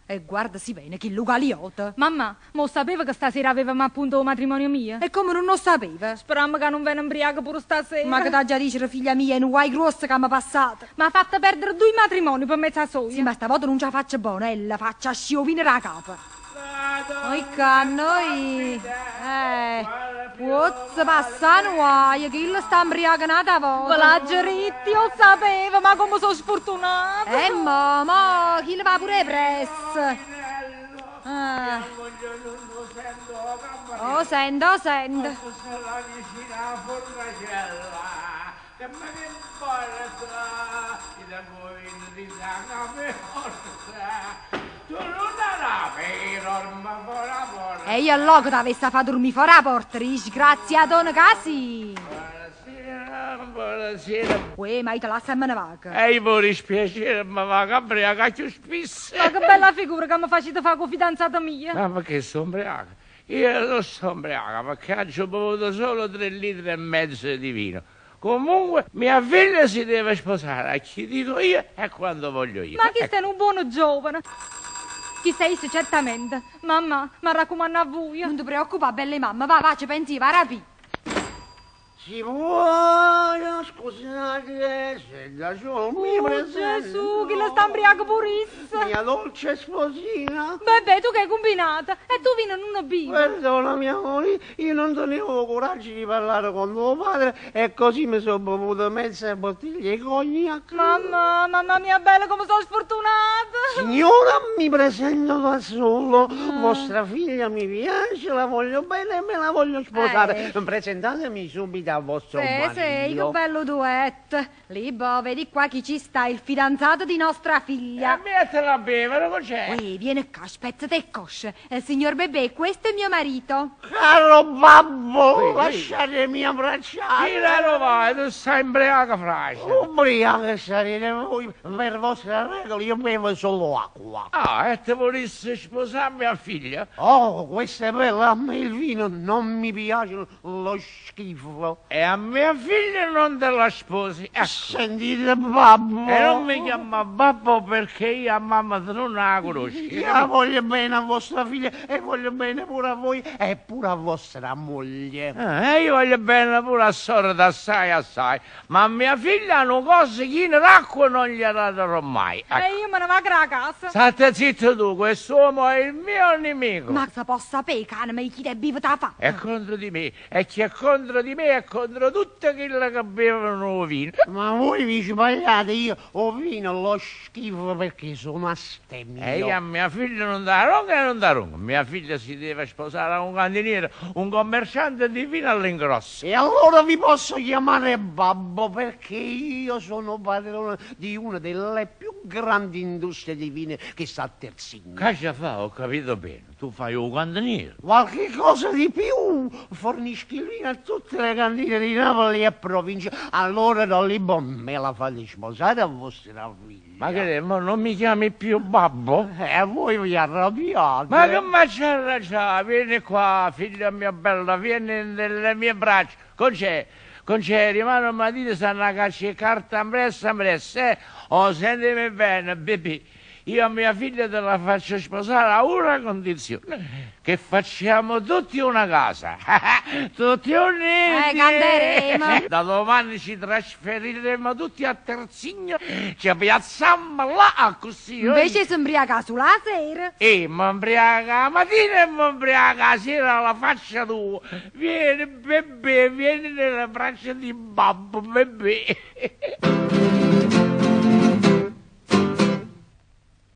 E guarda si bene che Lucaliota. Mamma, mo sapeva che stasera avevamo appunto il matrimonio mio? E come non lo sapeva? Speriamo che non viene ubriaca pure stasera. Ma che t'ha già dice, figlia mia, è un guai grosso che mi è passato. Ma ha fatto perdere 2 matrimoni per mezza soia. Sì, ma stavolta non ce la faccio buona, la faccia sciovinare la capa. Noi a noi, pozza passano guai, che il sta imbriacanata volta. Vlageritti, io sapevo, ma come sono sfortunata. Mo, chi le va pure presso. Oh, sento. Che me ne importa, da voi di sangue forza. Tu non la norma fuori. E io allora t'avessi fatto dormire fuori la porta, disgraziato casi. Buonasera. Uè, ma io te lascia e me ne vaga. E mi dispiace, ma va a ubriaca più spesso. Ma che bella figura che mi facete fare con fidanzata mia. Ma perché sono ubriaca? Io non sono ubriaca perché ho bevuto solo 3,5 litri di vino. Comunque, mia figlia si deve sposare a chi dico io e quando voglio io. Ma chi sei un buono giovane? Chi sei certamente. Mamma, mi raccomando a voi. Non ti preoccupare, belle mamma, va, ci pensi, va rapi. Si vuole, scusate, se da solo mi presento. Gesù, chi la sta imbriaca purissa. Mia dolce sposina. Beh, tu che hai combinata? E tu vino non bevi. Perdona mia amore, io non tenevo coraggio di parlare con tuo padre e così mi sono bevuto mezza bottiglia di cognac. Mamma mia bella, come sono sfortunata. Signora, mi presento da solo. Vostra figlia mi piace, la voglio bene e me la voglio sposare. Presentatemi subito al vostro Sì, che marito. bello duetto. Libo, vedi qua chi ci sta, il fidanzato di nostra figlia. Mettila a bere, cos'è? Uè, vieni qua, spezzate e cosce. Signor Bebè, questo è mio marito. Caro babbo, lasciatemi abbracciare. Chi la lo vai? Tu stai imbriaca, frase. Ubriaca sarete voi, per vostra regola io bevo solo acqua. Ah, e te volessi sposare mia figlia? Oh, questa è bella, a me il vino non mi piace, lo schifo. E a mia figlia non te la sposi. Ecco. Sentite babbo. E non mi chiama babbo perché io a mamma te non la conosci. Io voglio bene a vostra figlia e voglio bene pure a voi e pure a vostra moglie. E io voglio bene pure a sorda assai. Ma a mia figlia hanno cose che in l'acqua non gliela darò mai. Ecco. E io me ne vado a casa. State zitto tu, quest'uomo è il mio nemico. Ma se posso sapere, cane, ma chi te vive ta fa? È contro di me, e chi è contro di me è contro tutte quelle che bevono vino. Ma voi vi sbagliate, io ho vino lo schifo perché sono astemio. E io a mia figlia non da ronca. Mia figlia si deve sposare a un cantiniere, un commerciante di vino all'ingrosso. E allora vi posso chiamare babbo perché io sono padrone di una delle più grandi industrie di vino che sta a Terzigno. Che fa? Ho capito bene. Tu fai un cantiniere. Qualche cosa di più, fornisci il vino a tutte le cantine di Napoli e provincia. Allora da lì me la fate sposare a vostra figlia. Ma che ma non mi chiami più babbo? E voi vi arrabbiate. Ma che c'è ragione? Vieni qua, figlia mia bella, vieni nelle mie braccia. Conc'è, rimane un matino, stanno a caccia carta ambressa, Oh, sentimi bene, bebè. Io a mia figlia te la faccio sposare a una condizione, che facciamo tutti una casa, tutti uniti. Canteremo. Da domani ci trasferiremo tutti a Terzigno, ci piazziamo là così. Invece si imbriaca sulla sera. E mi imbriaca la mattina e mi imbriaca la sera alla faccia tua. Vieni bebè, vieni nelle braccia di babbo, bebè.